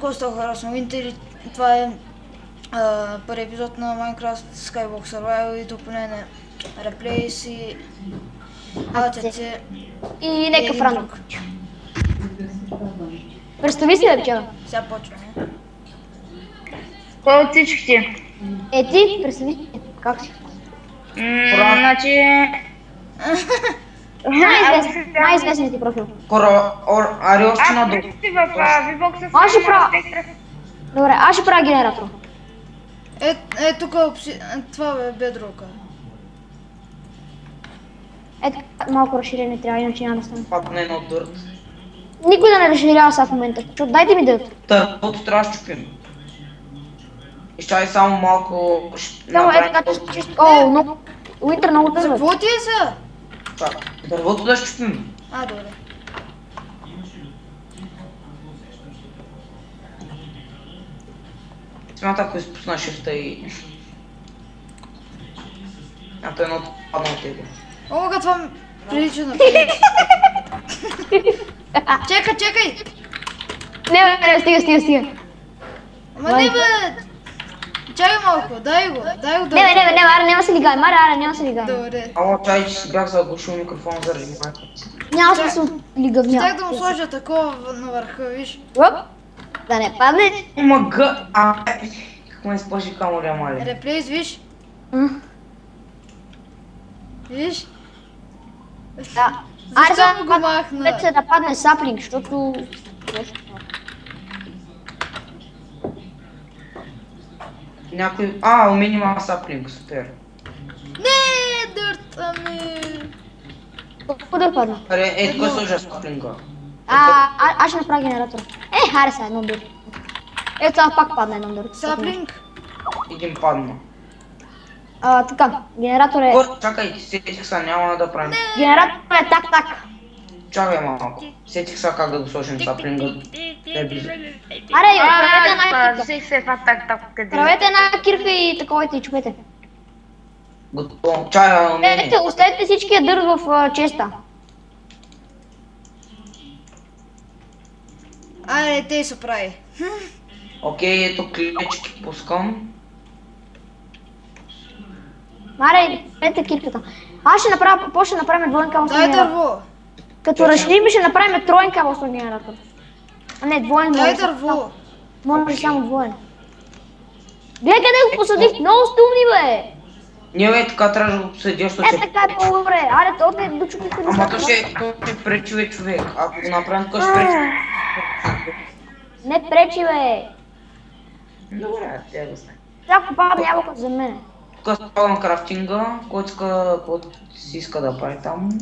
Коста харесвам Winter, това е първи епизод на Minecraft Skyblock Survival и допълнение Replace и ATC и нека един Франк. друг. Представи си да пчела. Сега почваме. Кой от всички? Ти, представи си. Как си? Значи... Най-известният ти профил. Ари още Аз надолу. си в V-Box-а Аз ще правя. Добре, аз ще правя генератор. Тук това бе бедрока. Ето малко разширение трябва, иначе няма да стане. Падне едно дърт. Никой да не разширява сега в момента, защото дайте ми дърт. Тървото трябва да щупим. Изчай само малко... Само е така чисто. О, много... Уинтер много За дърва. какво ти е сега? Дървото да щупим. Добре. Смята, ако изпусна шифта и... Ато едното падна от тебе. Омага, това ми прилича на Феникс. Чекай! Не, стига. Ама не бе! Чакай малко, дай го да... Не, аре, няма се лигай, няма се лигай. Добре. Ало, чай, че си бях заглушил микрофона заради майката. Няма смисъл лигавня. Щях да му сложа такова на върха, виж. Оп, да не падне. Омага! Как ме изплаши камоля, мале. Реплейс, виж. Виж? Да. Аре, Защо му го махна? вече се да падне саплинг, защото... Някой... минимал саплинг, супер. Не, дърта ми. Колко да падна? Аре, тук сложа саплинга. Аз ще направя генератор. Харе са едно дърт. Ето това пак падна едно дърт. Саплинг. Един падна. Така, генератор е... Чакай, сетих се, няма да правим. Генератор е так. Чакай малко. Сетих се как да го сложим саплинга. Аре, правете една кирка. Взех се так, къде? Правете една кирка и таковете и чупете. Готово. Чай, умение. Оставете всичкия дърт в честа. Айде, те се прави. Окей, ето клечки пускам. Аре, правете кирката. Аз ще направя, после ще направим двоен кабелстон Дай генератор. дърво. Като разширим ще направим троен кабелстон генератор. А не, двоен Дай може. дърво. Може само двоен. Гледай къде го посадих, много сте умни бе! Не бе, така трябва да го посъдя, защото... Така е по-добре, аре то те дочупите ли Ама то ще пречи човек. Ако го направим така ще пречи. Не пречи бе! Добре, тя го знае. Всяко падне ябълка за мене. Тук спавам крафтинга, който си иска да прави там.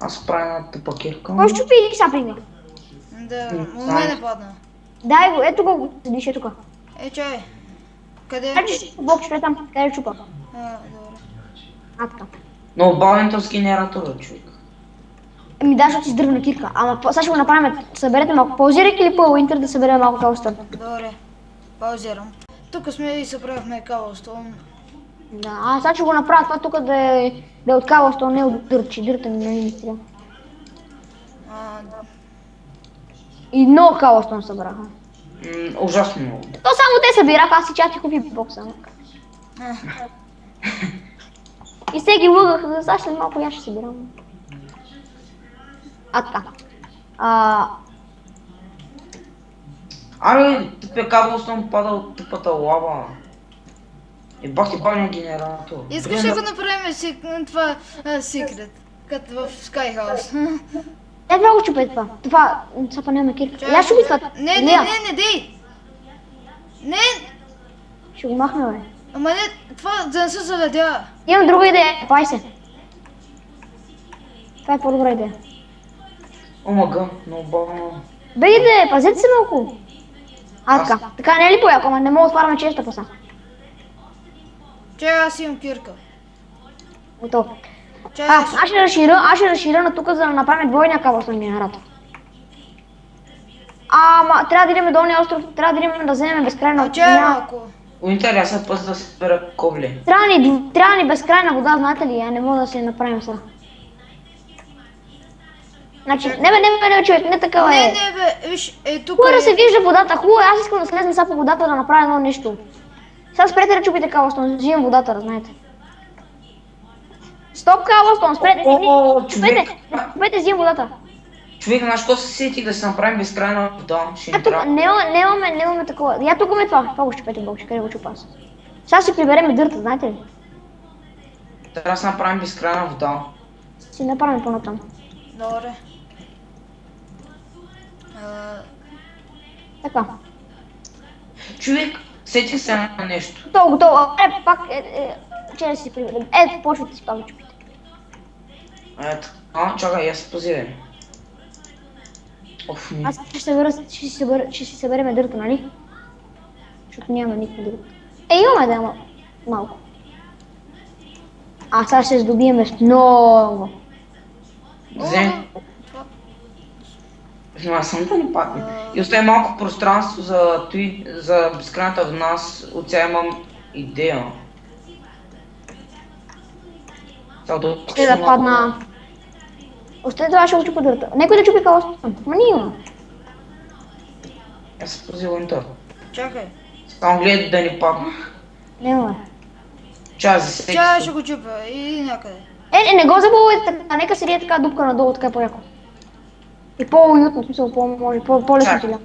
Аз правя една тъпа кирка. Кой щупи или саплинга? Да, у мене падна. Дай го, ето го седиш, ето тук. Чай. Къде? Блок ще там, къде чупа. Добре. Така. Но бавенето с генератора, човек. Да, защото си с дървна кирка. Ама сега ще го направим, съберете малко. Паузирайки ли по Уинтер да съберем малко кабелстон? Добре. Паузирам. Тук сме и съправихме кабелстон. Да, сега ще го направя това тук да е от кабелстон, не от дърт, че дърта ми не трябва. И много кабелстон събраха. Ужасно много. То само те събираха, аз си чатих в бокса. И се ги лъгах, сега след малко я ще събирам. Така. Абе, тъпия кабелстон пада от тъпата лава. Бах ти бавния генератор. Искаш ли го направим това секрет? Като в Skyhouse. Това го чупе това. Това, па няма кирка. Я ще това. Не, дей! Не! Ще го махна, бе. Ама не, това да не се заведя. Имам друга идея, пай се. Това е по-добра идея. Омага, много бавно. Бе, иде, пазете се малко. Така. Така не е ли по-яко, ама не мога да отваряме честа паса. Чай, аз имам кирка. Готово. Чай, Аз ще разширя на тук, за да направим двойния кабелстон генератор. Ама, трябва да идем до долния остров, трябва да идем да вземем безкрайна чай малко. Уинтер, аз съм пъс да се събера ковли. Трябва ни безкрайна вода, знаете ли? Не мога да се направим сега. Значи, не, човек, не такава Не, е. не, бе, виж, тук Хубаво да се вижда водата, хубаво е, аз искам да слезна сега по водата да направя едно нещо. Сега спрете да чупите Калстон, взимам водата, да знаете. Стоп, Калстон, спрете, О, спрете, човек. спрете, взимам водата. Човек, знаеш какво се сетих да си направим безкрайна вода? Ще ни Ето, трябва. нямаме такова. Я тук ме това. Това го щупете, Бог, къде го чупа аз. Сега ще приберем дърта, знаете ли? Трябва да си направим безкрайна вода. Си направим по-натам. Добре. Така. Човек, сетих се на нещо. Готово. Пак, че да си приберем. Ето, почвате си пак да чупите. Ето. Чакай, я се позивай. Оф, ми. Аз ще си съберем дърта, нали? Защото нямаме никакво друго. Имаме да има малко. А сега ще здобием с много. Взем. Внимай, съм да не падне. И остави малко пространство за безкрайната в нас. От сега имам идея. Ще да падна. Остави това, ще го чупа дърта. Некой да чупи Калстон. Ма не има. Аз се позива интер. Чакай. Само гледай да ни падна. Няма. Чай, за всеки Чай ще случай. го чупя. Иди някъде. Не го забувайте така, нека седи така дупка надолу, така е по-яко. И по-уютно, в смисъл, по-може, по-лесно ти ляга.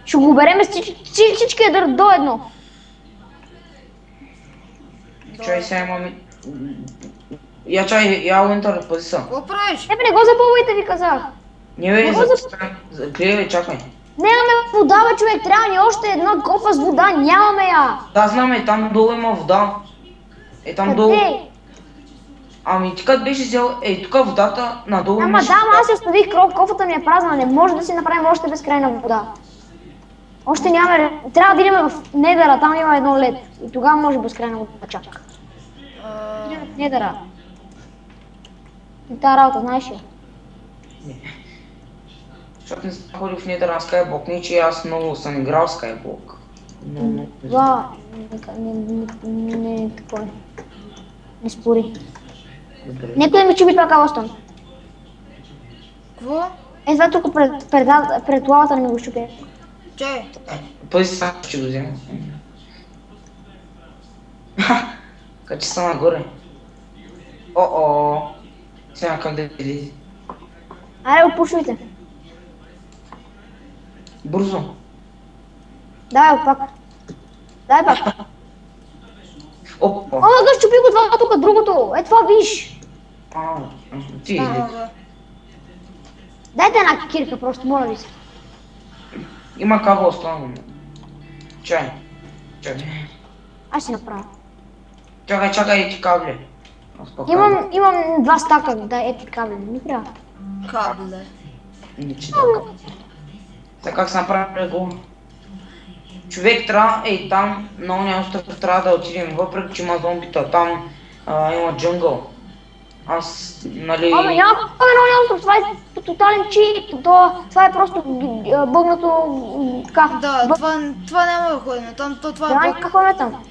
Ще го берем всичкия дърт до едно. Чай, сега имаме... Я чай, я Уинтър, пази са. Какво правиш? Не го забувайте, ви казах. Не бе, Не го гледай, чакай. Нямаме вода, бе, човек, трябва ни още една кофа с вода, нямаме я. Да, знаме, там долу има вода. Там долу... Къде? Ами ти като беше взел, тук водата надолу Ама имаше да, ама вода. аз я оставих кофата ми е празна, не може да си направим още безкрайна вода. Още нямаме, трябва да идем в Недъра, там има едно лед. И тогава може безкрайна вода чак. Идем в Недъра. И тази работа, знаеш ли? Защото не съм ходил в Нидер на Skyblock, не че аз много съм играл в Skyblock. Но... Това не такова. Не спори. Добре. Некой ми чуби това Калстон. Какво? Това тук пред лавата не ми го щупи. Чай. Пъзи се сам, ще го взема. Качи се нагоре. О-о. Сега как да излезе. Аре, го пушвайте. Бързо. Дай го пак. Дай пак. Опа. Ама щупи го това тук, другото. Това виж. Ти излезе. Да. Дайте една кирка просто, моля ви се. Има кабел останало. Чай. Чакай. Аз ще направя. Чакай ти кабли. Имам два стака, да, ети кабели, не трябва. Кабле. Не че така. Сега как се направи го? Човек трябва, там много неостров трябва да отидем, въпреки че има зомбита, там има джунгъл. Аз, нали... Абе, няма много остров, това е тотален чит, това е просто бъгнато, така. Да, това няма да ходим. Там това Да, е няма ходим там.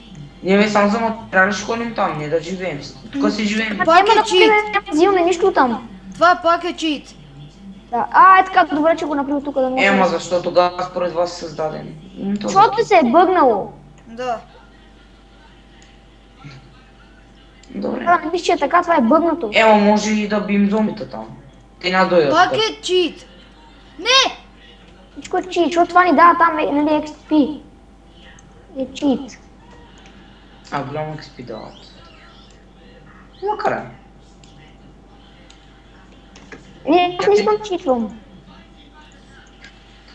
Ние бе само за материали ще ходим там, не да живеем. Тук си живеем. Пак Няма е да чит. ходим, няма да взимаме нищо там. Това пак е чит. Да. Е така, добре, че го направи тук да може. Ема защо тогава според вас е създаден? Защото се е бъгнало. Да. Добре. Да, не мисля, че е така, това е бъгнато. Ема може и да бим зомбита там. Те няма дойдат. Пак е чит. Не! Всичко е чит, защото това ни дава там, нали, XP. Е чит. Голямо XP дават. Макар. Аз не искам читвам.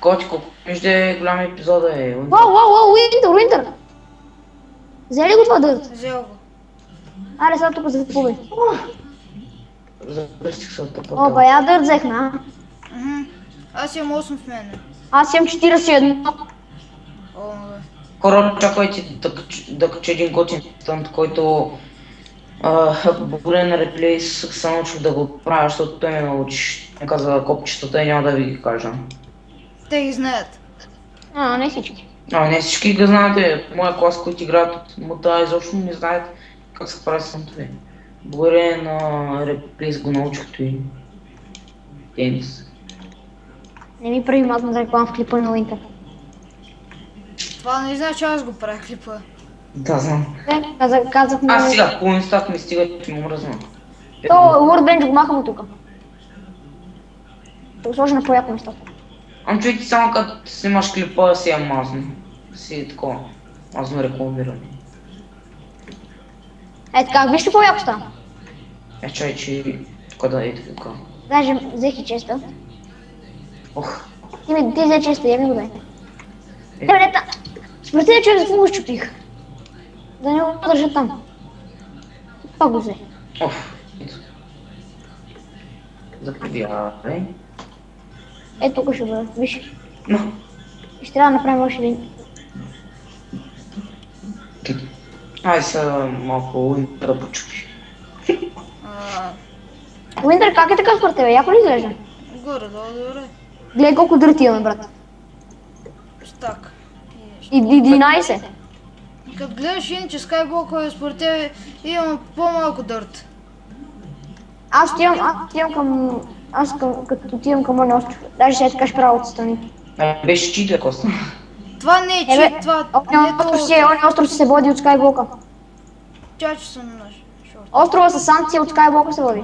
Котико, вижда голям епизода е. Уау, Уинтър! Взели го това дърт? Взел го. Аре, сега тук запубай. Забръстих се от тъпата. О, я дърт взехме, а? Аз имам 8 в мене. Аз имам 41. О, бе. Хора, чакайте да кача един готин тънт, който благодаря на реплей се научих да го правя, защото той ме научи. Ме каза копчетата и няма да ви ги кажа. Те ги знаят. Не всички. Не всички ги знаете, моя клас, които играят от мута, изобщо не знаят как се прави сантове. Благодарение на реплейс го научих той. Тенис. Не ми прави мазна реклама в клипа на Уинтер. Това не знае, че аз го правя клипа. Да, знам. Казах му... Аз сега, по инстак ми стига, че му мръзна. То Workbench го махам от тука. Ще го сложа на по-яко место. Ам човек, ти само като снимаш клипа си е мазно. Си е такова. Мазно рекламиране. Е така, виж ли по-яко стана? Е, чай, че тук да е така. Даже взех и честа. Ох, Ти взе честа, я ми го дай. Не, според тебе човек за какво го щупих? Да не го държа там. Това го взе. оф. Ето. Заповядай. Ето тук ще бъде, виж. Но. Ще трябва да направим още един. Ай са малко Уинтер да почупи. Уинтер, как е така според тебе? Яко ли изглежда? Горе-долу, добре. Гледай колко дърти имаме, брат. Стак. И 11. Като гледаш иначе Skywalker, според тебе имам по-малко дърт. Аз като отивам към оня остров. Даже сега така ще правя отстрани. Беше читък, Коста. Това не е чит, това Оня остров се води от Skywalker. чачо съм на шорт. Острова с санкция от Skywalker се води.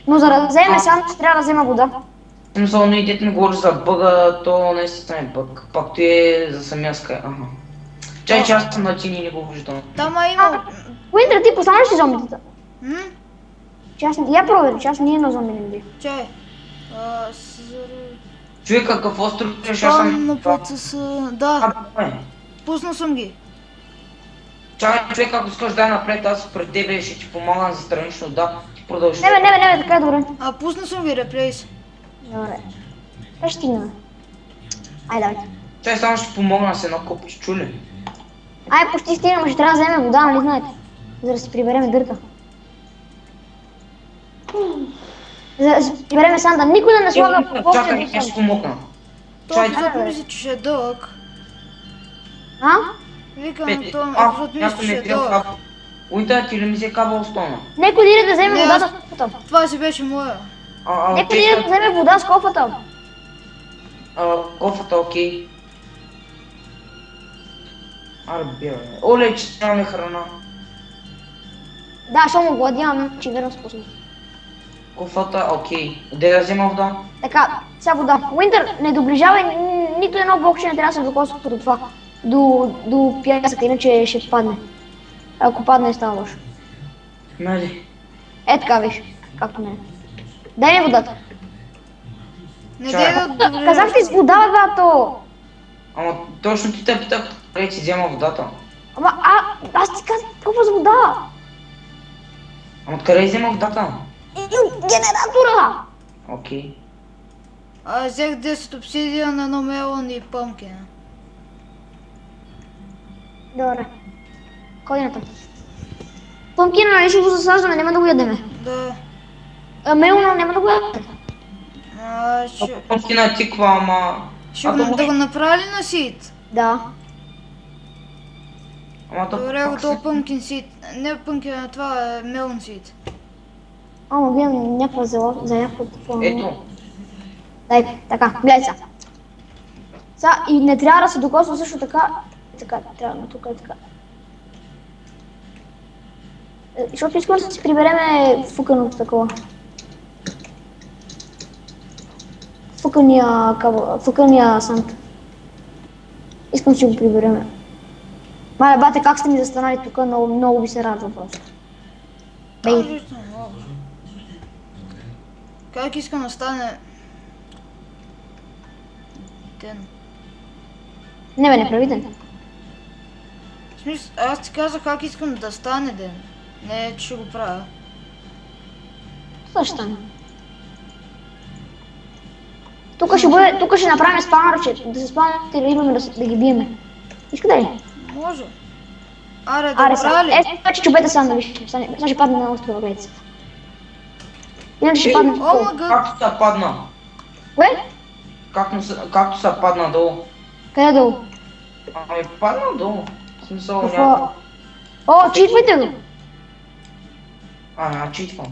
Но за да вземе санкция трябва да взема вода. Смисъл, не идете ми говориш за бъга, то наистина е бъг. Пак ти е за самия Скай. Ага. Чай, че аз съм на тини и не го виждам. Там има... Уинтер, ти посланеш ли зомбитата? М? Я провери, че аз ние на зомби не бих. Чай. Човек, какъв остров е, аз съм... На пътя са... Да, Абе, пуснал съм ги. чакай, човек, ако искаш да е напред, аз пред тебе ще ти помагам за странично, да, ти продължи. Не, така е добре. Пуснал съм ги реплейс. Добре. Как ще стигнем? Ай, давай. Чай, само ще помогна с едно копче, чули? Ай, почти стигнем, ще трябва да вземем вода, нали знаете? За да си прибереме дърта. За да си прибереме санда. Никой да не слага по Чакай, я ще помогна. Това Чай, епизод мисля, че ще е дълъг. А? Викам, Пети. това епизод мисля, някой че ми е е трябва дълъг. кабел. Уинтер, ти ли ми взе кабел с тона? Некой да иде да вземе Не, вода аз- с кофата. Това си беше моя. Некой да иде да вземе вода с кофата. Кофата, окей. Аре, бе. Оле, че нямаме храна. Да, ще му гладяваме, че верно способно. Кофата, окей. Де да взема вода? Така, сега вода. Уинтер, не доближавай нито едно блокче, не трябва да се докосва до това. До пясъка, иначе ще падне. Ако падне, става лошо. Нали? Е така, виж, както не е. Дай ми водата. Не Чай. дай да добре. Казах ти с вода, бе, бато! Ама точно ти те питах, къде си взема водата. Ама, аз ти казах толкова с вода! Ама откъде взема водата? И от генератора! Окей. Аз взех 10 обсидия на едно мелон и пъмкин. Добре. Ходи натам. Пъмкина, нали ще го засаждаме, няма да го ядеме. Да. Мелона няма да го ядеме. Ще... Пъмкина тиква, ама... Да го направя ли на сит? Да. Ама то Добре, пак готов се- пъмкин сит. Не пъмкин, а това е мелон сит. Ама гледам някаква за някакво такова. Ето. Дай, така, гледай сега. Сега и не трябва да се докосва също така. Така, трябва на тук и така. Защото искам да си прибереме фуканото такова. Фукания сант. Искам да си го прибереме. Мале, бате, как сте ми застанали тук, много ви се радва просто. Бей. Как искам да стане... Ден. Не бе, не прави ден. В смисъл, аз ти казах как искам да стане ден. Не, че ще го правя. Това ще стане. Тук ще направим спаунърче, да се спаунърче или имаме да ги биеме. Иска да ли? Може. Аре, Аре, добра ли? това че чубете сам да виж. Сега ще падне на острова, гледайте се. Иначе ще падне в О, пол. мага. Както са падна. Кое? Както са падна долу. Къде долу? Ами падна долу. В смисъл Какво? някакво. О, читвайте го! А, читвам.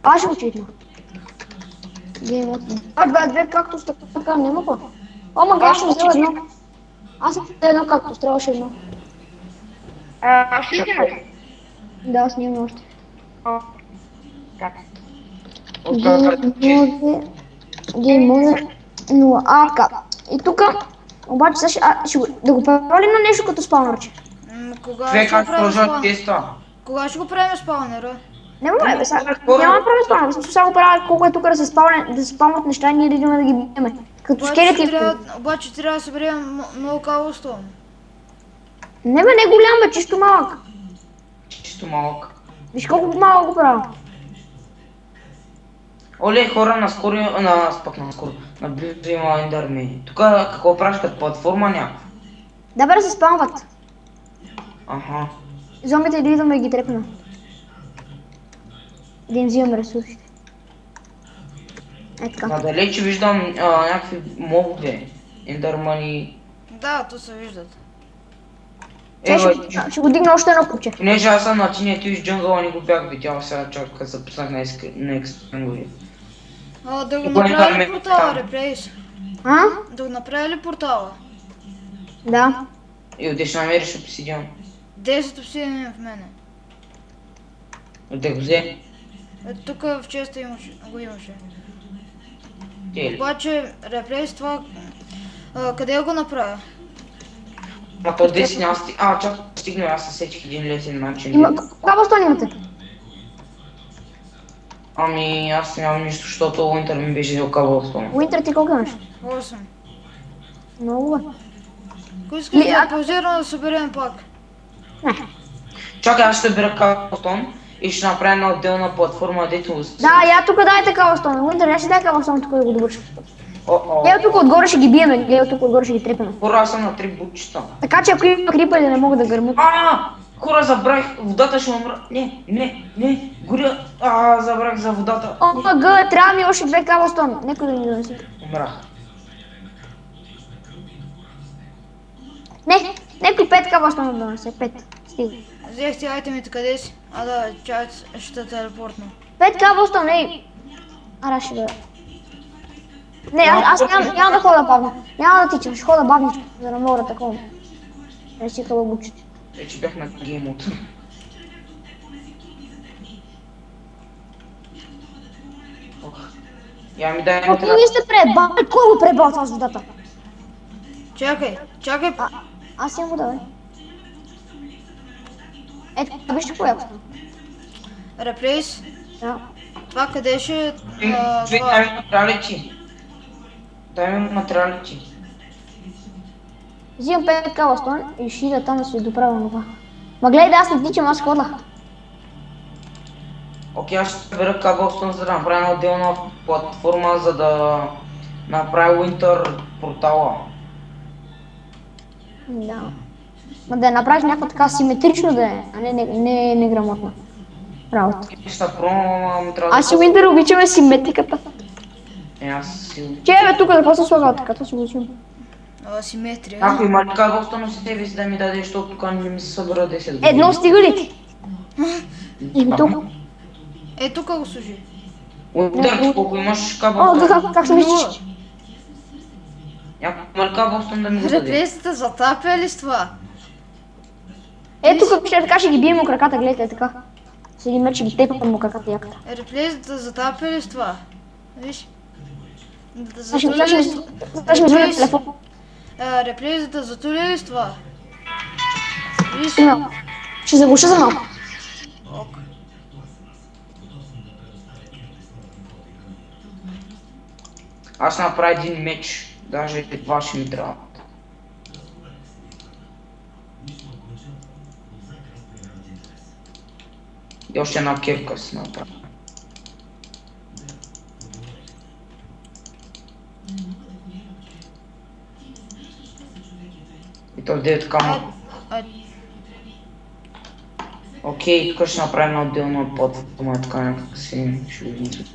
Аз ще го читна. Game от... две както сте така, няма какво. Ама аз съм взел едно. Аз съм взел едно както трябваше едно. Ще снимаш? Да, снимам още. О, как? Game mode 0 АК. И тук, обаче сега да го правим на нещо като спаунърче. Кога Човек, ще го как правим продължават спаунер? теста? Кога ще го правим спаунера? Не мога, бе, сега няма да правим спаунер. Смисъл сега го правя колко е тук да се спаунат неща и ние да идваме да ги биеме. Като скелети. Обаче трябва да съберем много каблстон. Не бе, не голям бе, чисто малък. Чисто малък. Виж колко малък го правя. Оле, хора, наскоро, наблизо има ендърми. Тук какво правиш като платформа някаква? Да бе, да се спаунват. Аха. Зомбите да идваме и ги трепнем. Да им взимам ресурсите. Е така. Надалече виждам някакви мобове. Ендърмани. Да, то се виждат. Ще го дигна още едно купче. Понеже аз съм на чинето из джунгъла, не го бях видял сега чак като записах на експенгови. Да го Кой е направи ли там? портала, реплейс? А? Да го направи ли портала? Да. И отде ще намериш обсидиан. 10 обсидиани в мене. Отде го взе. Тук в честа го имаше. Те ли? Обаче, реплейс това... къде го направя? Ма то 10 няма чак стигна, аз се сетих един лесен начин. Кабелстон имате? Ами аз нямам нищо, защото Уинтер ми беше взел кабелстон. Уинтер ти колко имаш? 8. Много бе. Ако искаш да паузирам да съберем пак. Не. Чакай, аз ще бера кабелстон и ще направя една отделна платформа, дето... Да, я тук дайте кабелстон. Уинтер, я ще дай кабелстон тук да го добърши. О-о. Гледай тук отгоре ще ги биеме, гледай тук отгоре ще ги трепеме. Хора, аз съм на 3 бутчета. Така че ако има крипа да не могат да гърмят. Хора, забравих, водата ще умра. Не, горя. Забравих за водата. ОМГ, трябва ми още 2 кабелстон. Некой да ми донесе. Умрах. Не, некой 5 кабелстон да донесе. 5. Стига. Взех ти айтемите къде си? Да, чай, ще телепортна. 5 кабелстон, ей. Ара ще бъде. Не, аз няма да хода бавно. Няма да тичам, ще хода бавничко, за да мога да такова. Не си хълбучите. Вече бях на геймот. Я ми дай Ако ми сте пребал, кой го пребал това с водата? Чакай. Аз имам вода, бе. Ето, вижте какво яко стана. Реплейс, Да. това къде ще... Човек, дай ми материалите. Дай ми материалите. Взимам 5 кабелстон и ще ида там да си доправя това. Ма гледай, аз не тичам, аз ходах. Окей, аз ще събера кабелстон, за да направя една отделна платформа, за да направя Уинтер портала. Да. Ма да я направиш някаква така симетрично да е, а не неграмотна работа. Ще пробвам, ама трябва да... Аз и Уинтер обичаме симетриката. Аз си... Че бе, тук да какво се слага така, това си го учим. Симетрия. Ако има ли кабелстон с тебе си да ми даде, защото тук не ми се събера 10 години. Едно стига ли ти? Еми тук. Тук го служи. Уинтер, ти колко имаш О, кабелстон? как се мислиш? Някой има ли кабелстон да ми го даде? Реплейсата затапя ли с това? Тук пише така, ще ги бием му краката, гледайте така. С един меч ще ги тепам му краката яката. Реплейсата затапя ли с това? Виж? Сега ще ми звъня телефон. Реплейсата затули ли с това? Виж? Ще заглуша за малко. Аз ще направя един меч, даже два ще ми трябва. И още една кирка си направя. И то де е така малко. Окей, тук ще направим една отделна платформа, така някак си ще го видим.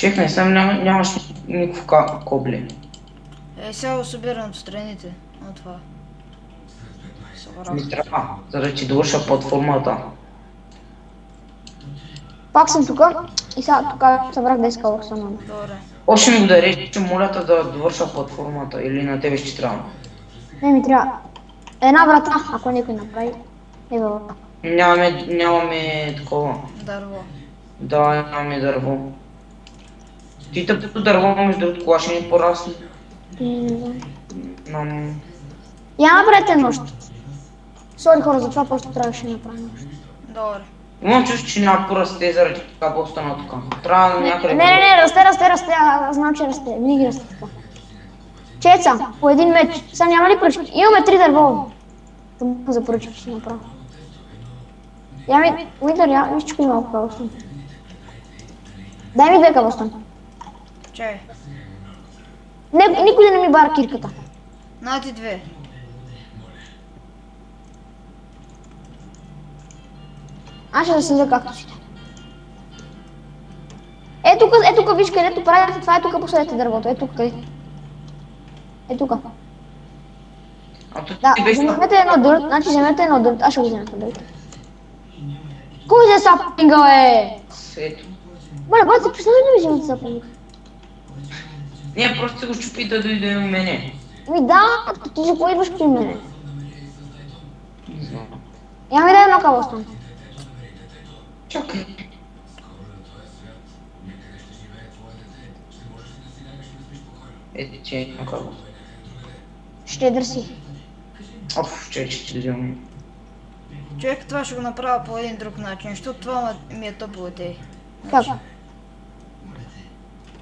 Чекай, сам нямаш никакво кобли. Сега го събирам от страните от това. Събрах. Ми трябва, за да ти довърша платформата. Пак съм тук и сега тук събрах 10 калоксона. Добре. Още ми го да рече, моля те да довърша платформата или на тебе ще трябва. Не ми трябва. Една врата, ако някой направи. Ева. Нямаме такова. Дърво. Да, нямаме дърво. Ти тъпото дърво, между другото, кога ще ни порасне? Нам... Я направете нощ. Сори хора, за това просто трябваше да направя нощ. Добре. Имам чувство, че няма порасте заради така остана тук. Трябва някъде... Не, расте, аз знам, че расте, винаги расте така. Чеца, по един меч, сега няма ли пръчки? Имаме 3 дърво. Тъмък за пръчки ще направя. Я ми, Уинтър, я виж, че има малко кабостон. Дай ми 2 кабостон. Чай. Никой да не ми бара кирката. На ти 2. Аз ще засъдя кактусите. Е тук, виж където правите, това е тук, последете дървото, е тук, къде. Е тук. Да, вземете едно дърт, значи вземете едно дърт, аз ще го взема дърт. Кой взе сапинга, бе? Ето. Моля, се представи да ми вземете сапинга. Не, просто се го чупи да дойде у мене. Ми да, ти се поидваш при мене. Не знам. Я ми дай едно кабостон. Чакай. Ето ти е на кого. Щедър си. Оф, че ти вземам. Човек, това ще го направя по един друг начин, защото това ми е топло от ей. Как?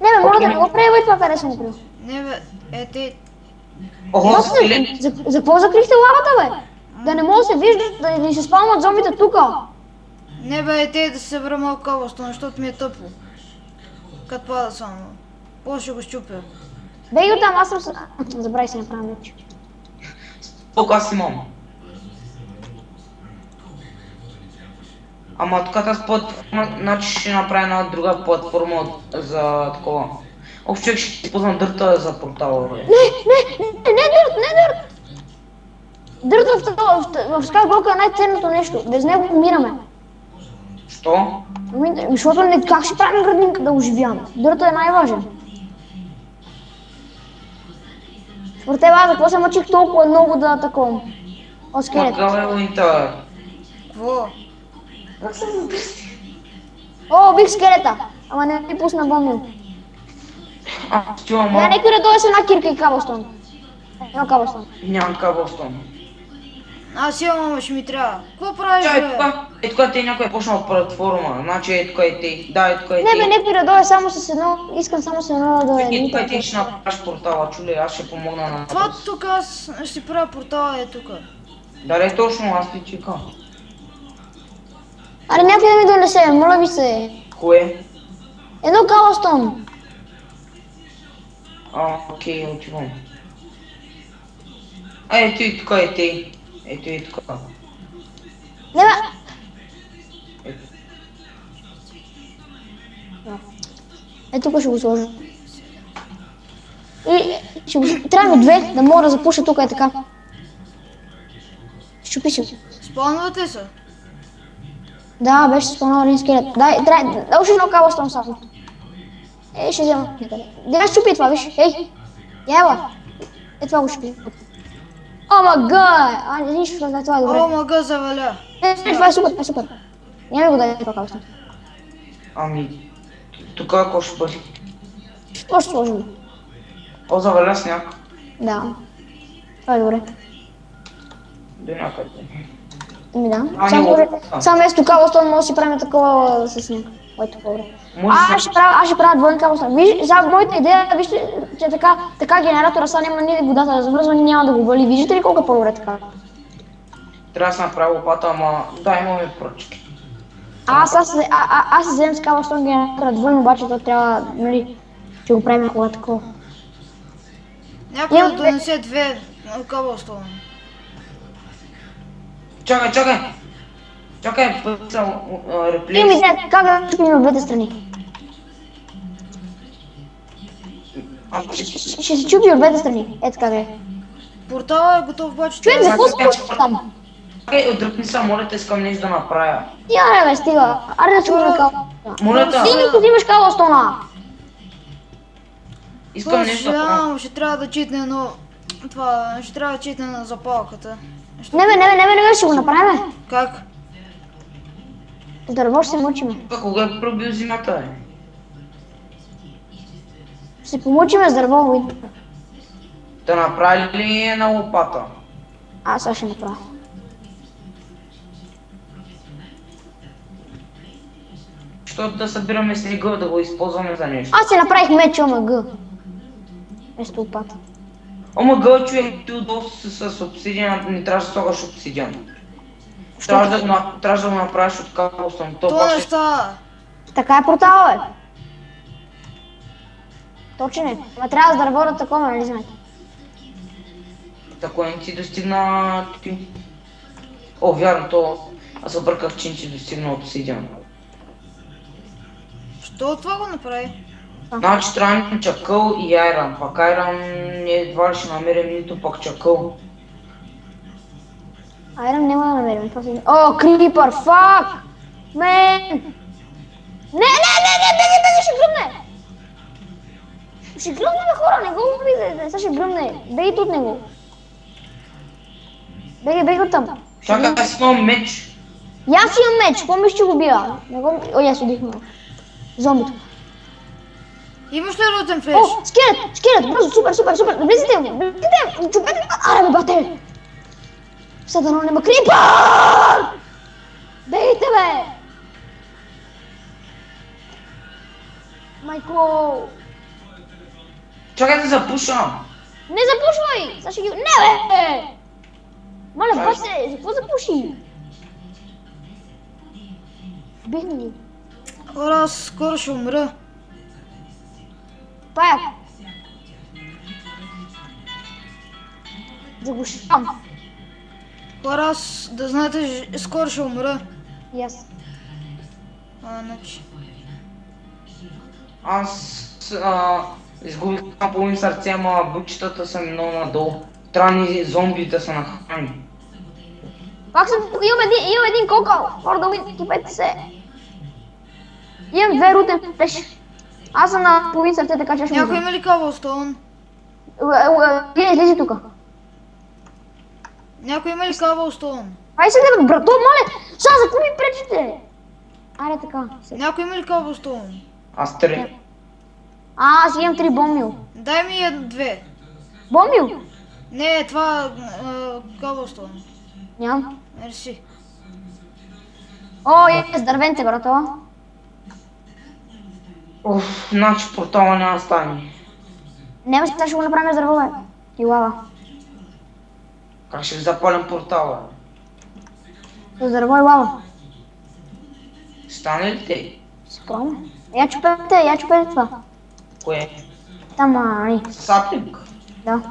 Не бе, моля да не го превай това, къде съм го правил. Не бе, ти... Охо, скелет! За какво закрихте лавата, бе? Да не мога да се виждат, да ни се спалмат зомбите тука. Не бе, ти да се събера малко кабостон, защото ми е топло. Като пада само. По ще го щупя. Бей го там, аз съм... Забравих се, направя меч. Колко аз имам? Ама тук тази платформа, значи ще направя една друга платформа за такова. Ох, човек ще използвам дърта за портала, бе. Не дърт! Дърт в Skyblock е най-ценното нещо. Без него умираме. Що? Защото как ще правим градинка да оживяваме? Дърта е най-важен. Според теб аз какво се мъчих толкова много да атакувам? О, скелет. Макар Уинтър. Какво? Как се запусти? О, убих скелета! Ама не ми пусна бомбил. Ще имам Я малко. некой да дойде с една кирка и кабелстон. Едно кабелстон. Нямам кабелстон. Аз имам, ама ще ми трябва. Какво правиш, Чай, бе? тук те някой е почнал платформа, значи е тук е ти. Да, е тук е ти. Не бе, некой да дойде само с едно, искам само с едно да дойде. Е тук е ти, ще направиш портала, чули, аз ще помогна на... Това тук аз ще правя портала е тук. Дали точно, аз ти чекам. Аре някой да ми донесе, моля ви се. Кое? Едно кабелстон. Окей, отивам. Ето и тук е ти. Ето и тук. Не бе. Ето. Е, тук ще го сложа. И ще го... Трябва ми 2, да мога да запуша тук е така. Щупи си. Спълнвате се? Да, беше спомнал един скелет. Дай още едно кабелстон само. Ей, ще взема някъде. Дай щупи това, виж. Ей, яла. Е, това го щупи. О, мага! Нищо, това е добре. О, мага заваля. Това е супер, това е супер. Няма го дай това кабелстон. Ами, тук ако ще бъде. Какво ще сложим? О, заваля сняг. Да. Това е добре. До някъде. Ами да. А, Само, не може, го- само вместо кабелстон може да си правим такова с сняг. Което по-добре. Може Аз ще правя двоен кабелстон. Виж, сега моята идея, вижте, че така генератора сега няма ни водата да замръзва, няма да го вали. Виждате ли колко е по-добре така? трябва да се направи лопата, ама да, имаме пръчки. Аз вземем с кабелстон генератора двоен, обаче то трябва, нали, ще го правим кога такова. Някой да Имам две. донесе 2 кабелстона. Чакай! Чакай, първо Имам репликс. идея как да стъпим от двете страни. Ще се чупи от двете страни. Ето така е. Портала е готов, обаче Човек, за трябва какво се случва там? Отдръпни се, моля те, искам нещо да направя. Стига, бе, стига. Аре да чупим кал. Моля те, Стига да взимаш калостона. искам нещо да правя. Съжалявам, ще трябва да читне, но... Това, ще трябва да читне на запалката. Не бе, ще го направим. Как? С дърво ще се мъчиме. Кога е пробил зимата, бе? Ще се помучиме с дърво, Уинтър. Да направи ли една лопата? Аз сега ще направя. Защото да събираме снега, да го използваме за нещо. Аз си направих меч ОМГ. Вместо лопата. Омага, човек, ти отдолу с обсидиан, не трябваше да слагаш обсидиан. Трябваше да го направиш от каблстон. То не става. Така е портал, бе. Точно е. Ма трябва с дърво да такова, нали знаете? Така не ти достигна... О, вярно, то... Аз обърках, че не ти достигна обсидиан. Що това го направи? Значи трябва ни чакъл и айран. Пак айран едва ли ще намерим нито пак чакъл. Айрон няма да намерим. Това си... О, крипър, фак! Мен! Не, ще гръмне! Ще гръмне, бе, хора, не го убийте, сега ще гръмне. Бегайте от него. Бегай от там. Чакай, аз имам меч. И аз имам меч, какво мисля, че го бия? Не го... О, я се удихме. Зомбито. Имаш ли рутен флеш? О, скелет, бързо, супер, влизайте, чупете, аре бе, бате! Сатано нема крипър! Бейте, бе! Майко! Чакай да запушам. Не запушвай! Сега ще ги... Не, бе! Маля, бате, за какво запуши? Бихме ги. Хора, аз скоро ще умра. Пая! Заглушам. Хора, аз да знаете, скоро ще умра. И аз. Значи... Аз изгубих на половин сърце, ама бучетата са ми много надолу. Трябва ни зомби да са нахрани. Пак съм... Имам един кокал! Хора да видите, кипете се! Имам две рутен флеш. Аз съм на половин сърце, така че ще Някой има ли каблстоун? Излези тука. Някой има ли каблстоун? Ай се бе, брато, моля! Сега, за какво ми пречите? Айде така. Някой има ли каблстоун? Аз три. Аз имам 3 бомбил. Дай ми две. Бомбил? Не, това каблстоун. Нямам. Мерси. О, здравейте, брато. Уф, значи портала няма да стане. Не, сега ще го направим с дърво, бе. И лава. Как ще запалим портала? С дърво и лава. Стане ли те? Скромно. Я чупете това. Кое? Там, Саплинг? да.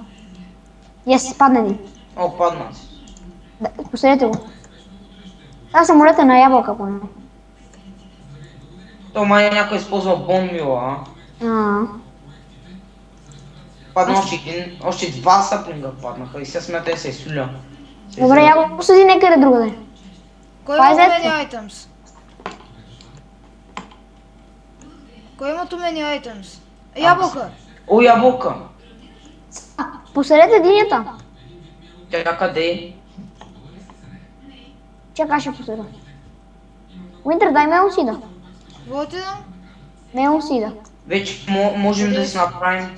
Yes, падна един. О, падна си. Да, посредете го. Това самолета на ябълка, поне. То май някой използва бомбила, а? Падна още два саплинга паднаха и сега смятай се изсуля. Добре, я го посади някъде другаде. Кой Това е има взето. умени айтемс? Кой има умени айтемс? Ябълка! О, ябълка! Посредете единията. Тя къде е? Чакай, ще посреда. Уинтер, дай ме усида. Какво ти дам? Ме усида. Вече можем да си направим...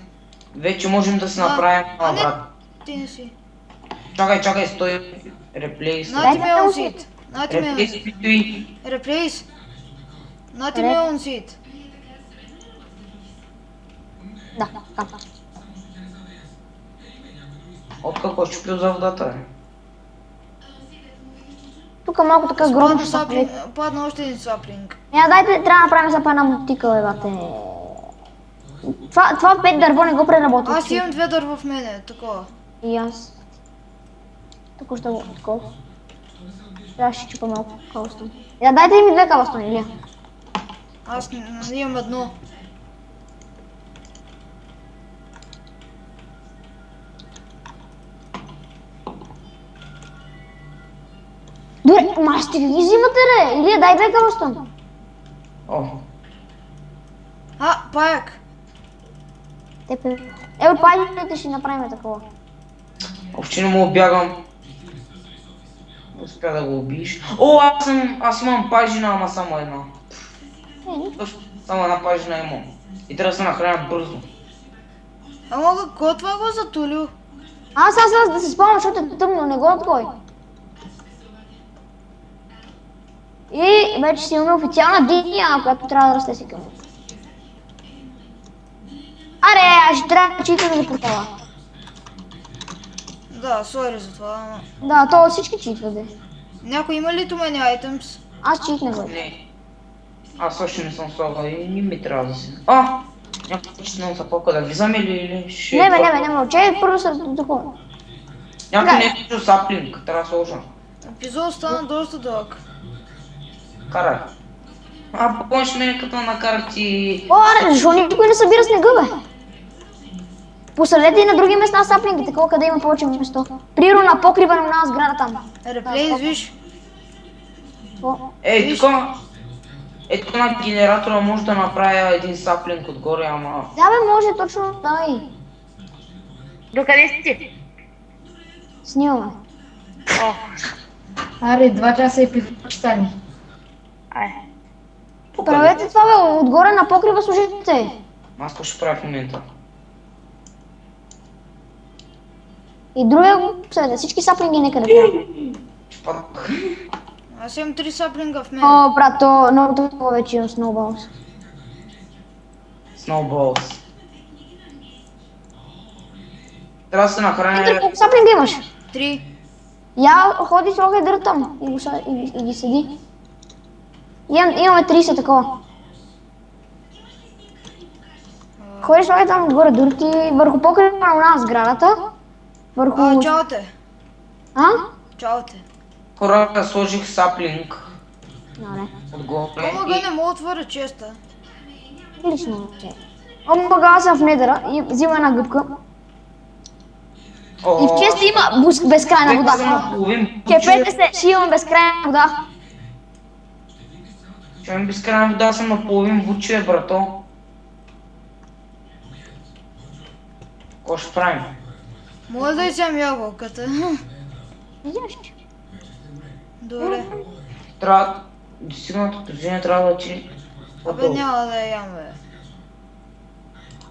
Вече можем да си направим а не. брат. Ти не си. Чакай, стой. Реплейс. Нати Дайте ме ме унсит. Нати ме Реплейс, питуй. Реплейс. Нати ме унсит. Да, така. От какво е чупил за водата, бе? Тук малко така грозно. Падна още един саплинг. Дайте, трябва да направим сега една мотика, бе, бате. Това 5 дърво не го преработвам. Аз имам 2 дърва в мене, такова. И аз. Тук ще го такова. Сега ще чупа малко калостон. Дайте ми 2 калостони, или? Аз имам едно. Добре, ма ще ги взимате, ре? Или дай бе кавостон. О, Паяк. Ево, пазите ще направим такова. въобще не му бягам. Успя да го убиеш. О, аз имам пажина, ама само една. Точно, само една пажина имам. И трябва да се нахраня бързо. Ама какво това го затулил? Аз да се спомням, защото е тъмно, не го откой. И вече си имаме официална диня, която трябва да расте си към. Аре, аз ще трябва да читам за портала. Да, сори за това, ама... Да, то всички читвате. Някой има ли тумени айтемс? Аз читнах го. Не. Аз още не съм слагал и не ми трябва да си. Някой ще не запалка да влизаме или ще... Не мълчай, първо се духовно. Някой не е включил саплинг, трябва да сложа. Епизод стана доста дълъг. Карай. Помниш мене като накарах ти... Аре, защо никой не събира снега, бе? Посъдете и на други места саплинги, такова къде има повече место. Примерно на покрива на нас сграда там. Реплей, виж. Тук... Ето на генератора може да направя един саплинг отгоре, ама... Да бе, може точно, дай. Докъде си ти? Снимаме. О, Аре, 2 часа епизод ще стане. ай. Правете това, бе, отгоре на покрива служите. Аз какво ще правя в момента? И другия го посъдете, всички саплинги нека да правят. Падах. Аз имам 3 саплинга в мен. О, брат, то много повече от Snowballs. Snowballs. Трябва да се нахраня... Ето, колко саплинга имаш? 3. Я ходи с лоха и дърт там и ги седи. Имаме 30 такова. Ходи с лоха там отгоре дърти върху покрива на нас сградата. Върху... Чао те. А? Чао те. Хора, сложих саплинг Не. отгоре Омага не мога отворя честа. Лично, че. Омага аз съм в недъра и взима една гъбка. И в честа има безкрайна вода. Кепете се, ще имам безкрайна вода. Ще имам безкрайна вода, съм наполовин вуче, брато. Какво ще правим? Мога да изям ябълката. Яще. Добре. Трябва... Действителното положение трябва да че... Абе няма да я ям, бе.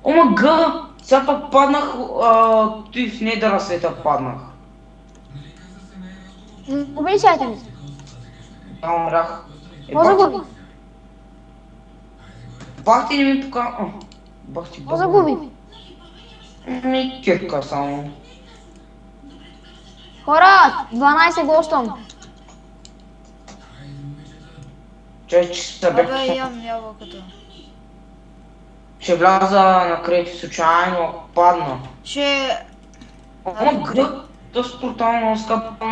Омага! Сега пък паднах... Той в недъра света паднах. Губи ли си айтемите? Да, умрях. Какво загуби? Бах ти не ми покажа... Бах ти Какво загуби? Ми кирка само. Хора, 12 гостом. Че се Абе бях... ям ябълката. Ще вляза на кредит случайно, ако падна. Ще... Омага! Доста брутално скъпа...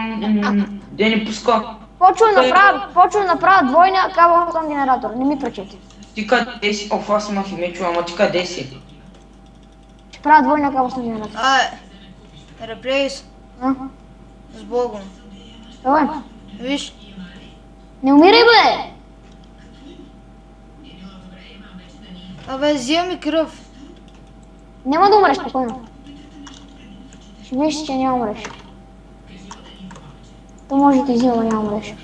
Де ни пуска. Почвам да направя двойния кабелов генератор, не ми пречете. Ти къде си? Аз имах и мечо, ама ти къде си? Ще правя двойния кабелов генератор. Реплейс. А? С Богом. Давай. Виж. Не умирай, бе! Абе, взия ми кръв. Няма да умреш, спокойно. Ще виж, че няма умреш. То може да ти взима, няма умреш.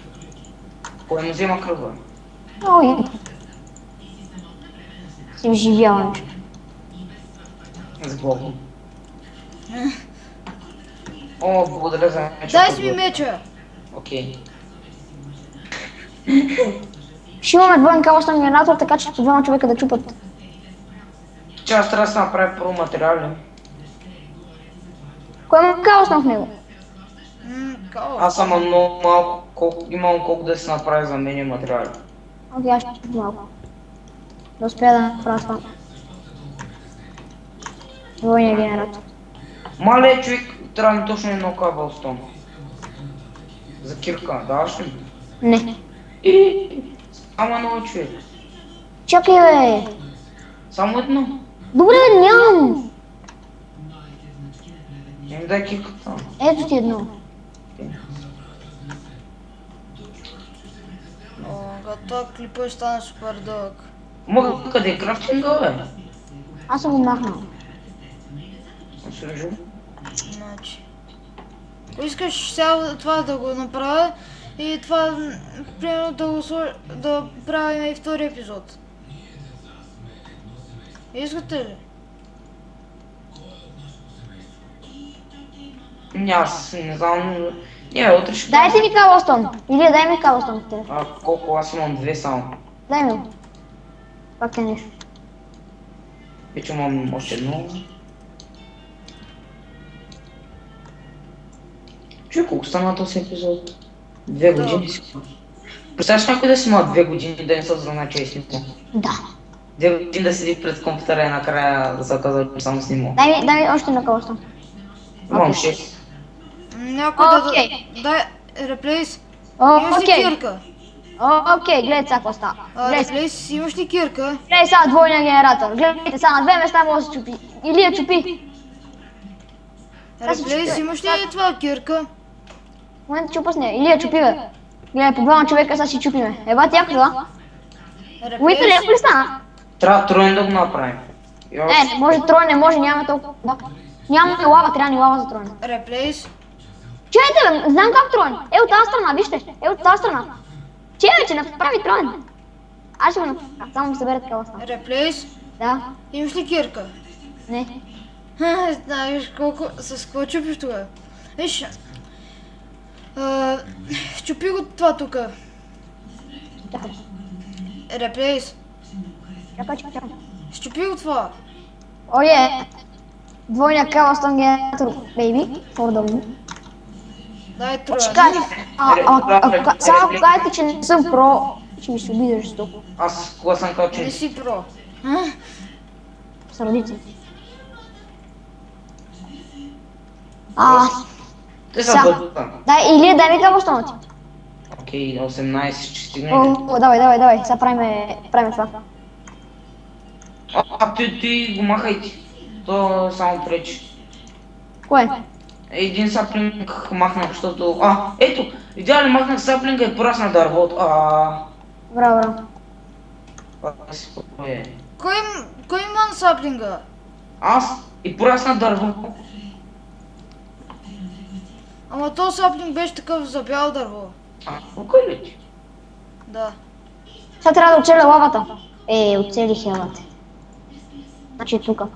Кой му взема кръва? Ой. Си вживяваш. С Богом. О, благодаря за меча. Дай си ми меча. Окей. Ще имаме двоен кабелов генератор, така че двама човека да чупат. Че аз трябва да се направя първо материали. Кой има кабелов в него? Као. Аз съм много малко, имам колко да се направя за мен материали. Окей, аз ще малко. Да успея да направя това. Двойния генератор. Мале, човек, трябва ми точно едно кабелстон. За кирка, даваш ли? Не. Само едно, човек. Чакай, бе! Само едно. Добре, бе, нямам! Не ми дай кирката. Ето ти едно. Това клипа ще стане супер дълъг. Мога къде е крафтинга, бе? Аз съм го махнал. Срежу. Значи. Ако искаш сега това да го направя и това, примерно да правим и втори епизод. Искате ли? Аз не знам. Не, утре ще... Дайте ми каблстон. Илия, дай ми каблстон. Колко? Аз имам 2 само. Дай ми го. Пак е нещо. Вече имам още едно. Чуй, колко стана този епизод? 2 години си. Представяш някой да си има 2 години да не се знае, че е снимал? Да. 2 години да седи пред компютъра и накрая да се казва, че съм снимал. Дай ми още на каблстон. Имам 6. Някой Окей. Дай, реплейс. Имаш ли Окей. кирка? Окей, гледай сега какво става. Гледай сега. Реплейс, имаш ли кирка? Гледай сега двойния генератор. Гледайте сега на две места може да се чупи. Илия, чупи. Реплейс, имаш ли това кирка? В момента чупа с нея. Илия, чупи бе. Гледай, по двама човека сега си чупиме. Еба ти яко това. Уите ли, ако ли стана? Трябва троен да го направим. Не може тройне, не може, нямаме толкова. Да. Нямаме лава, трябва ни лава за тройне. Реплейс. Чуйте бе, знам как тройне. Е от тази страна, вижте. Е от тази страна. Че вече направи тройне. Аз ще го направя, само събере такава стана. Реплейс, Да, имаш ли кирка? не. Знаеш колко, с какво чупиш тогава? Виж, чупи го това тука. Чакай, Реплейс, чакай. щупи го това. Ое, двойния каблстон генератор, бейби, for Дай Ще троя. кажа, само ако кажете, че не съм про, ще ми се обидиш жестоко. Аз кога съм казал, че Не си про. С родители. те са Сега. бързата. Дай, Илия, дай ми каблстона ти. Окей, 18 ще стигне. Давай, сега правим това. Ти го махай ти. То само пречи. Кое? Един саплинг махнах, защото... Ето! Видя ли махнах саплинга и порасна дървото. Браво. Кой има на саплинга? Аз и порасна дърво. Ама то саплинг беше такъв за бяло дърво. Окей ли ти? Да. Сега трябва да оцеля лавата. Оцелих лавата. Значи е тука.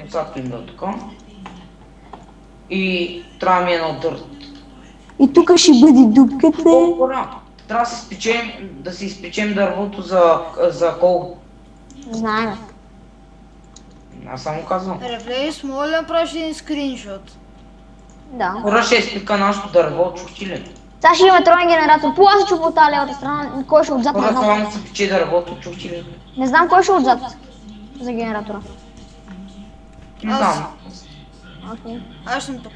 Саплинга така. И трябва ми едно дърт. И тука ще бъде дупката. Трябва да си изпечем дървото за кол. Знаем. Аз само казвам. Реплейс, моля да направиш един скриншот. Да. Хора ще изпика нашото дърво, чухти ли? Сега ще имаме троен генератор. Пула се чупа от тази левата страна. Кой ще е отзад на Хора едно? само се пече дървото, чухти ли? Не знам кой ще е отзад за генератора. Не знам. Окей. Аз съм тук.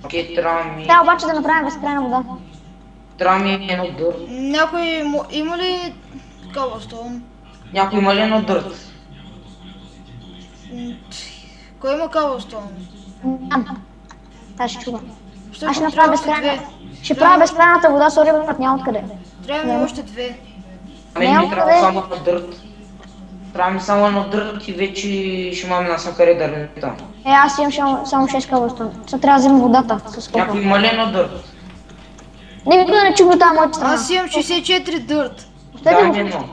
Окей, трябва ми... Трябва обаче да направим безкрайна вода. Трябва ми едно дърт. Някой има ли каблстон? Някой има ли едно дърт? Кой има каблстон? Нямам. Сега ще чува. Ще Аз ще направя безкрайна. две. Ще правя безкрайната вода, сори брат, няма откъде. Трябва ми още две. Мен ми трябва къде? само едно дърт. Трябва ми само едно дърт и вече ще имаме насякъде дървета. Аз имам само 6 каблстон. Сега трябва да взема водата с колко. Някой има ли едно дърт? Не ми да не чупи от тази моята страна. Аз имам 64 дърт. Оставете Дай го. ми едно.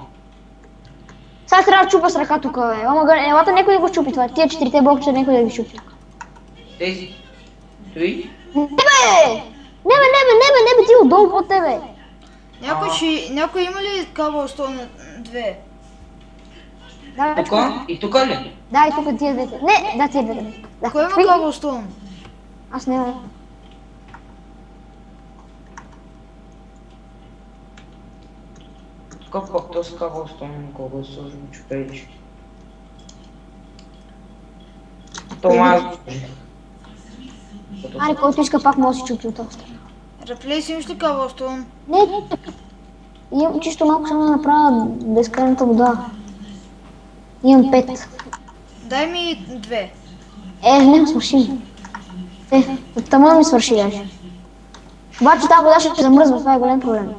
Сега трябва да чупа с ръка тук, бе. Елата някой да го чупи това. Тия 4 блокчета някой да ги чупи. Тези. Той? Не бе, ти отдолу под тебе. Някой има ли каблстон две? Да, Тука? И тука ли? Да, и тук тия двете. Не, да, тия двете. Да. Кой има каблстон? Аз нямам. Тука пък то с каблстон, кога се сложим чупеич. Това Аре, който иска пак може да си чупи от тази страна. Реплейс, имаш ли каблстон? Не, имам чисто малко само да направя безкрайната вода. Имам 5. Дай ми две. Не, свърши ми. Тъмън ми свърши даже. Обаче тази вода ще замръзва, това е голям проблем.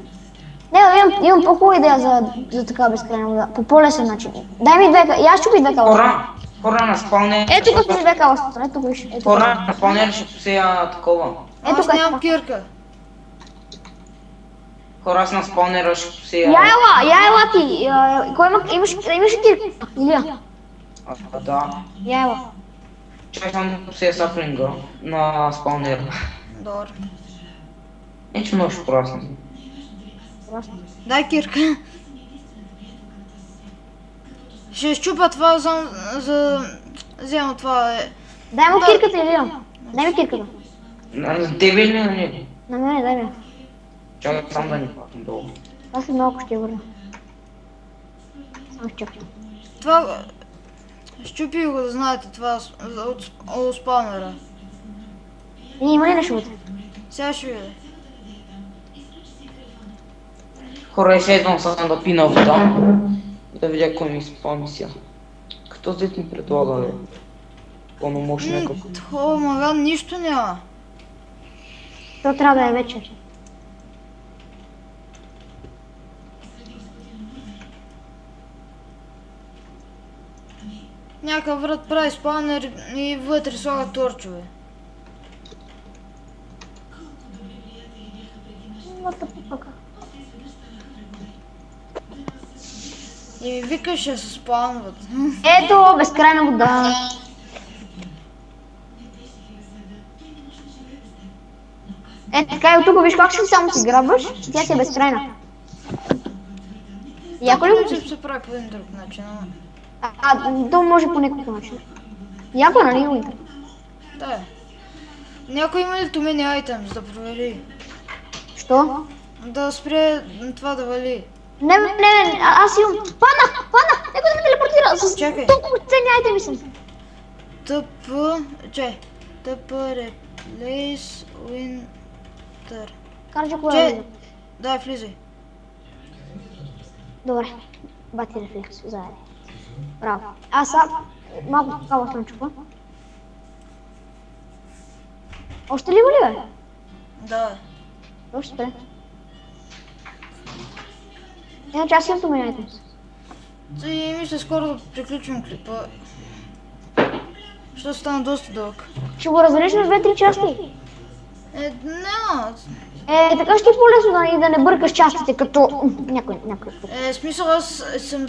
Не, имам по-хубава идея за такава безкрайна вода, по по-лесен начин. Дай ми две, и аз чупи две кала. Хора на спалнер. Ето тук са две кала, ето виж. Хора на спалнер ще посея такова. Аз нямам кирка. Хора аз на спалнера ще посея. Я ела ти, кой имаш кирка? Илия? Да. Я ела. Чай само да посея саплинга на спалнера. Добре. Не, че много ще порасне. Дай кирка. Ще щупа това за... Взема това е... Дай му кирката, Илия. Дай ми кирката. На тебе или на него? На мене, дай ми. Чакай сам да ни платим долу. Аз след малко ще я върна. Само чакай. Това... Щупи го да знаете това от спалнера. И има ли нещо вътре? Сега ще видя. Хора, ще едно само да пина вода. И да видя кой ми спомни сега. Като зет ми предлага, бе? Пълномощния като. О, маган, нищо няма. То трябва да е вечер. Някакъв врат прави спалнер и вътре слага торчове. И ми викаш, ще се спалнват. Ето, безкрайна вода. Е, така и от тук виж как ще само си грабваш и тя си е безкрайна. Яко ли го си? се прави по един друг начин, То може по някакъв начин. Яко, нали, Уинтер? да е. Някой има ли тумени айтемс да провери? Що? Да спре това да вали. Не, аз имам. Пана! Некой да ме телепортира с Чакай. толкова ценни айтеми съм. ТП replace winter. Карче, кое е? Дай, влизай. Добре. Бати рефлекс, заеде. Браво. Аз са малко такава съм чупа. Още ли има ли, бе? Да. Още спре. Иначе аз имам тумени айтемс. И мисля скоро да приключим клипа. Ще стана доста дълъг. Ще го разделиш на 2-3 части. Няма. Така ще е по-лесно и да не бъркаш частите като някой. Смисъл аз съм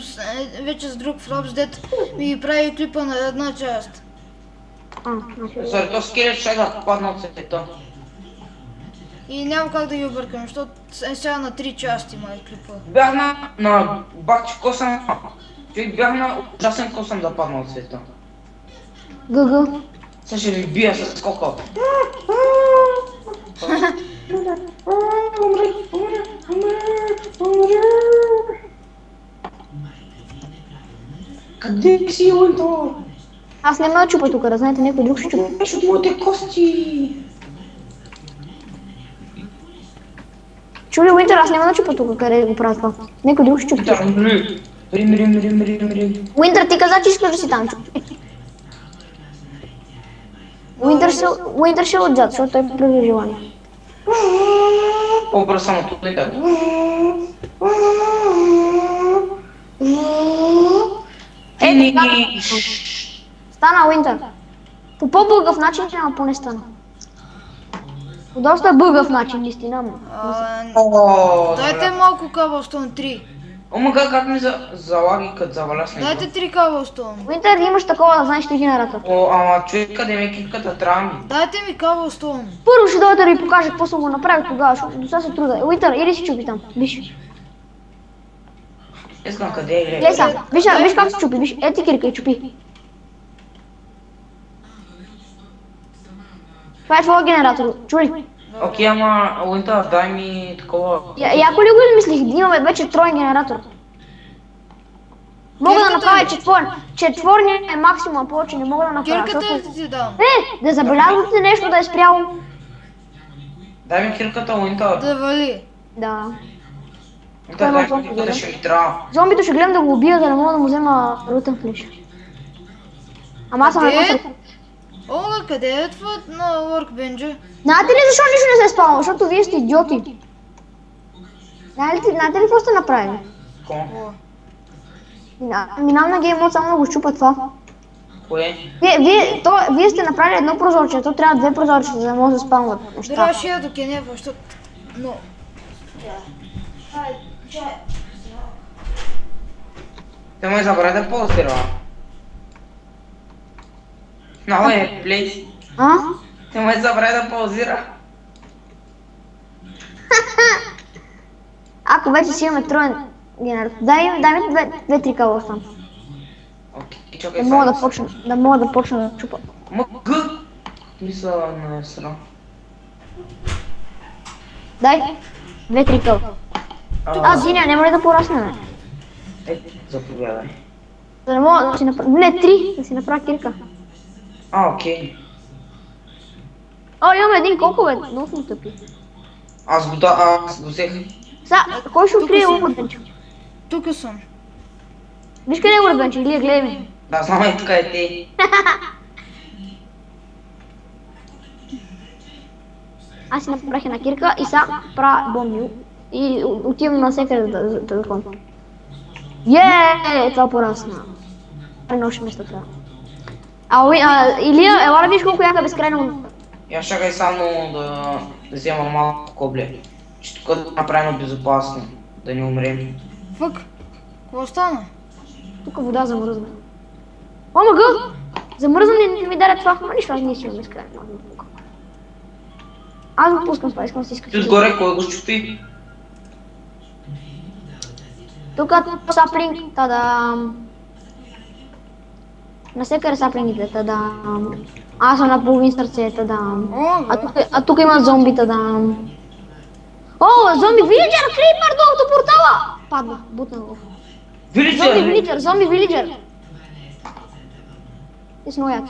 вече с друг фрапс, дет ми прави клипа на една част. Значи. Заради този скелет ще да падна от света. И няма как да ги объркам, защото сега на 3 части май клипа. Бях на бахче косъм. Човек бях на ужасен косъм да падна от света. Гъгъ. Сега ще ви бия с скока. Къде си, Уинтер? Аз не ме чупа тук, да знаете, някой друг ще чупа. Беше от моите кости. Чули, Уинтер, аз няма да чупа тук, къде го правя това. Някой друг ще чупа. Мри. Уинтер, ти каза, че искаш да си там. Уинтер ще е отзад, защото той прави желание. По-бързо само тук, Уинтер. Стана, Уинтер. По по-бългав начин, ама поне стана. По доста бългав начин, наистина. Дайте малко Cobblestone 3. Омага, как ми залаги като заваля с него. Дайте 3 Cobblestone. Уинтер, имаш такова да знаеш ти генератор. Ама човек, къде ми е кипката, трябва ми. Дайте ми Cobblestone. Първо ще дойда да ви покажа какво съм го направил тогава, защото доста се труда. Уинтер, иди си чупи там, виж. Искам къде е. Леса, виж как се чупи, виж, ети кирка и чупи. Това е твоя генератор, чули? Окей, ама Уинтер, дай ми такова. Яко ли го измислих? Имаме вече троен генератор. Мога да направя четворен. Четворният е максимум, повече не мога да направя. Кирката ли ти дам? Да забелязвате нещо да е спряло. Дай ми кирката, Уинтер. Да вали. Да. Уинтер, дай ми кирката, ще ми трябва. Зомбито ще гледам да го убия, да не мога да му взема рутен флеш. Ама аз съм Къде? едно сърце. Олга, къде е твоят на workbench? Знаете ли защо нищо не се спава? Защото вие сте идиоти. Знаете ли какво сте направили? Ко? О, Минавам на Game Mode само да го щупа това. Кое? Вие сте направили едно прозорче, то трябва две прозорчета, за да може да спамват неща. трябваше я до Кенефа, защото... Но... Чай. Те ме забравя да ползира. Много е, плейс. А? Те ме забравя да паузира. Ако вече си имаме троен генератор, дай ми 2-3 кабела там. Окей, чакай Да мога да почна да чупа. Г. Мисля на сра. Дай 2-3 кабела. Диня, няма ли да порасне? Заповядай. За да мога да си направя... Не, 3, да си направя кирка. Окей. Имаме един, колко бе? Много сме тъпи. Аз го взех. Кой ще открие Урбенчо? Тук съм. Виж къде е Урбенчо, Илия, гледай ми. Да, знам и тук е ти. Аз си направих една кирка и сега правя бомби. И отивам на всекъде да ходя. Това порасна. Още место трябва. Илия, ела да виж колко яка безкрайно. Я чакай само да взема малко кобле. Че тук да направим безопасно. Да не умрем. Фък. Какво стана? Тук вода замръзна. Мага! Замръзна не ми даде това, но нищо, аз не си имам безкрайно. Аз го пускам това, искам да си искам. Ти отгоре, кой го щупи? Тук саплинг, тадам. Насекъде саплингите, тадам. Аз съм на половин сърце, тадам. А тук има зомби, тадам. Зомби вилиджер, крипър до портала! Падна, бутна го. Зомби вилиджер. Ти си много як.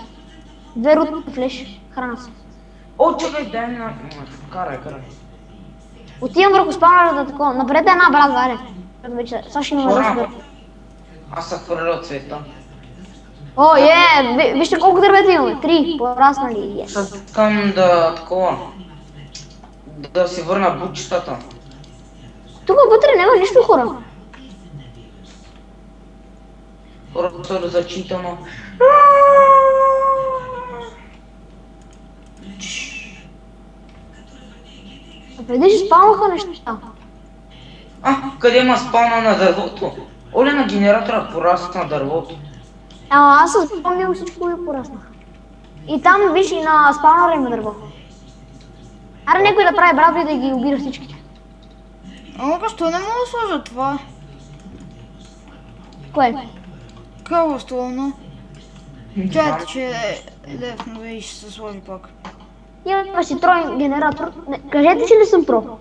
2 рут флеш, храна се. Чакай, дай ми на... Карай. Отивам върху спаунера да такова. Направете една брат, варе. Сега ще има да се. Аз съм хвърля от цвета. Вижте колко дървета имаме. 3, пораснали. Искам да такова. Да си върна бучетата. Тук вътре няма нищо, хора. Хората да зачитано. Преди ще спалнаха неща. Къде има спална на дървото? Оле, на генератора порасна дървото. Аз съм спомнил всичко и пораснах. И там виж и на спалнера има дърво. Аре някой да прави братва и да ги убира всичките. Защо не мога да сложа това? Кое? Кълъстолно. Чайте, че лев, но и ще се сложи пак. Има си троен генератор. Кажете, че не съм про.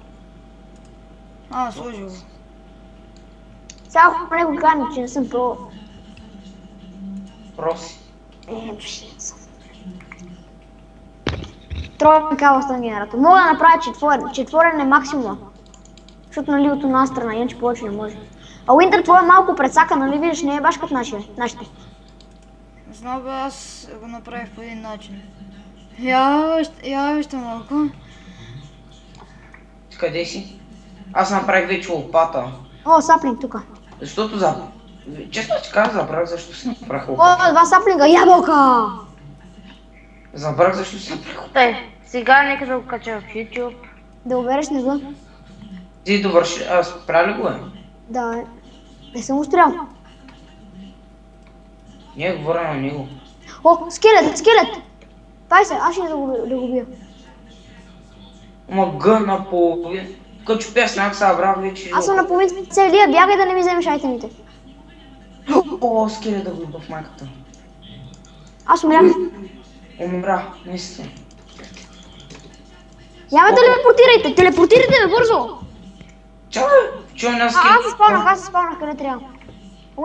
Сложи го. Сега ако не го кажа, че не съм про. Проси. Ще не съм. Троен кълъстен генератор. Мога да направя четворен е максимума. Защото нали от една страна, иначе повече не може. Уинтер, твой е малко предсака, нали виждаш, не е баш като нашите. Знам бе, аз го направих по един начин. Я вижте малко. Къде си? Аз направих вече лопата. Саплинг тука. Защото честно ти кажа, забрах защо си направих лопата. 2 саплинга, ябълка! Забрах защо си направих лопата. Сега нека да го кача в YouTube. Да убереш снега. Ти довърши, спря ли го е? Да, не съм устрял. Не говоря на него. Скелет! Пай се, аз ще да го бия. Г на половин. Като чупя сняг са брах вече. Аз съм на половин целия, бягай да не ми вземеш айтемите. Скелет да го иба в майката. Аз умрях. Умря, наистина. Я ме телепортирайте ме бързо! Чакай, чуй на скелет. Аз се спавнах къде трябва.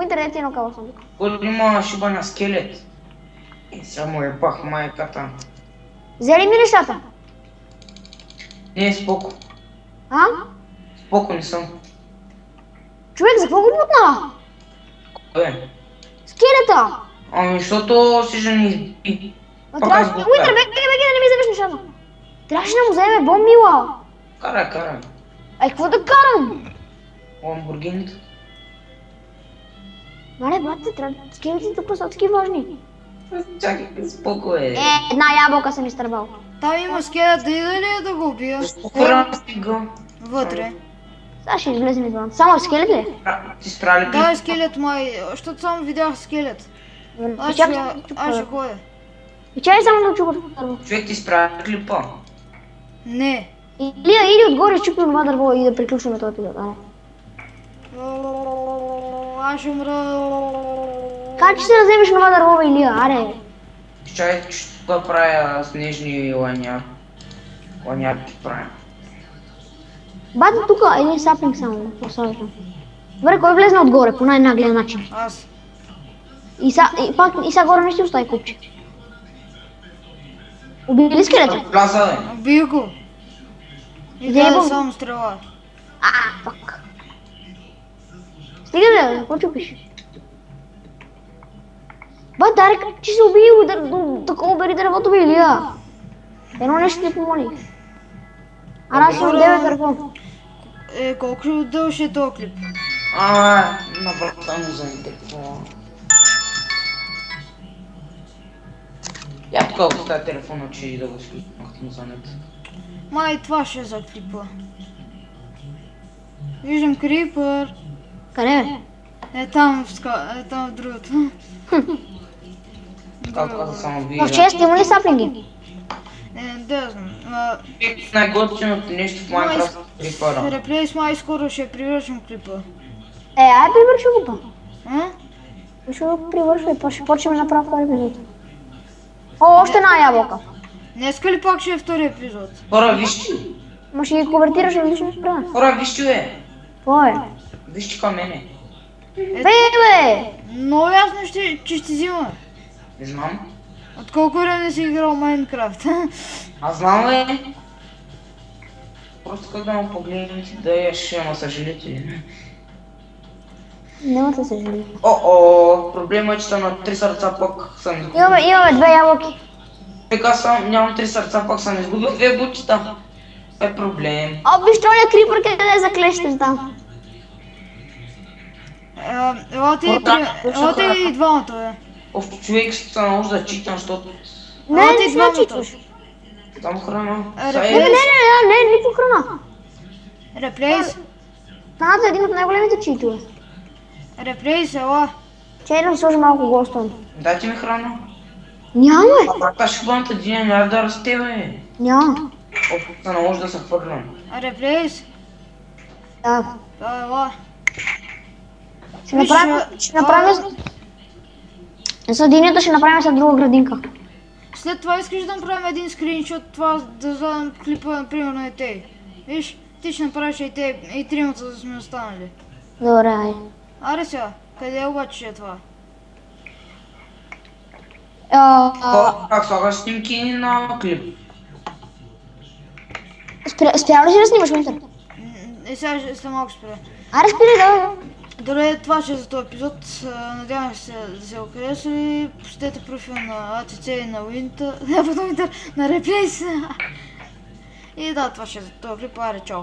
Интернет е едно кава съм тук. Който има шиба на скелет. Само е пах майката. Взели ми нещата? Не, споко. Споко не съм. Човек, за какво го бутна? Кое? Скелета! Защото си жени изби. Трябваше... Уитър, беги да не ми вземеш нещата. Трябваше да му вземе бомбила. Кара. Какво да карам? Ламборгинито. Мале, бате, скелетите тук са таки важни. Чакай, спокой. Една ябълка съм изтърбал. Там има скелет, да ида ли да го убия? Храна си го. Вътре. Сега ще излезем извън. Само скелет ли? Ти спрали Да, е скелет май, защото само видях скелет. Аз ще ходя. Чакай само да чупа дърво. Човек ти спрали клипа. Не. Или отгоре чупи това дърво и да приключваме този епизод. Аз ще умра. Как че се да вземеш това дърво, Илия? Аре. Чай, че тук правя снежни ланяр. Ланяр ти правя. Бате тук един саплинг само. Поставям. Добре, кой влезна отгоре по най-наглия начин? Аз. И сега горе не ще остави купче. Убили ли скелета? Вляза, бе. Убих го. И Вземи даде бомба. само стрела. Пак. Стига бе, какво чупиш? Бат, Дарек, че се убил, да обери дървото бе, Илия. Едно нещо ти помоли. Аз съм 9 дърво. Колко дълъг ще е този клип? На брата му за какво. Я тук оставя телефона, че и да го слушам за нет. Май това ще е за клипа. Виждам крипър. Къде бе? Е там в другото. Така каза само вие. В чест има ли саплинги? Да знам. Най-готиното нещо в Minecraft е крипъра. Реплейс май скоро ще привършим клипа. Ай привърши го па. А? Ще го привърши и ще почнем направо втори епизод. О, още една ябълка. Днеска ли пак ще е втори епизод? Хора, вижте. Ма ще ги конвертираш в лично спрена. Хора, вижте, бе. Какво е? Вижте към мене. Бе! Много ясно, че ще взима. Не знам. От колко време си играл Майнкрафт? Аз знам, бе. Просто как да му погледнете, да я ще ма съжалите. Няма да се жали. Проблема е, че съм на 3 сърца, пък съм изгубил. Имаме две ябълки. Така съм, нямам 3 сърца, пък съм изгубил 2 бутчета. Е проблем. Виж тоня крипър къде е заклещен там. Елате и двамата, бе. Човек се наложи да читам, защото Не сме читваш. там храна. Не, никаква храна. Реплейс. Храната е един от най-големите читове. Реплейс, ела. Чай да сложи малко гостон. Дайте ми храна. Няма. Брата, ще бъдат един милиард да расте, бе. Няма. Се наложи да се хвърлям. Реплейс. Да. Ела. Ще направим... За единията ще направим след друга градинка. След това искаш да направим един скриншот, това да задам клипа, примерно и те. Виж, ти ще направиш и те, и тримата да сме останали. Добре, айде. Аре сега, къде е обаче е това? Как слагаш снимки на клип? Спрямо ли си да снимаш, Уинтър? Сега след малко спре. Аре, спирай, да. Добре, това ще е за този епизод. Надявам се да се харесали. Посетете профил на ATC и на Уинтър, на Реплейс. И да, това ще е за този клип. Аре, чао.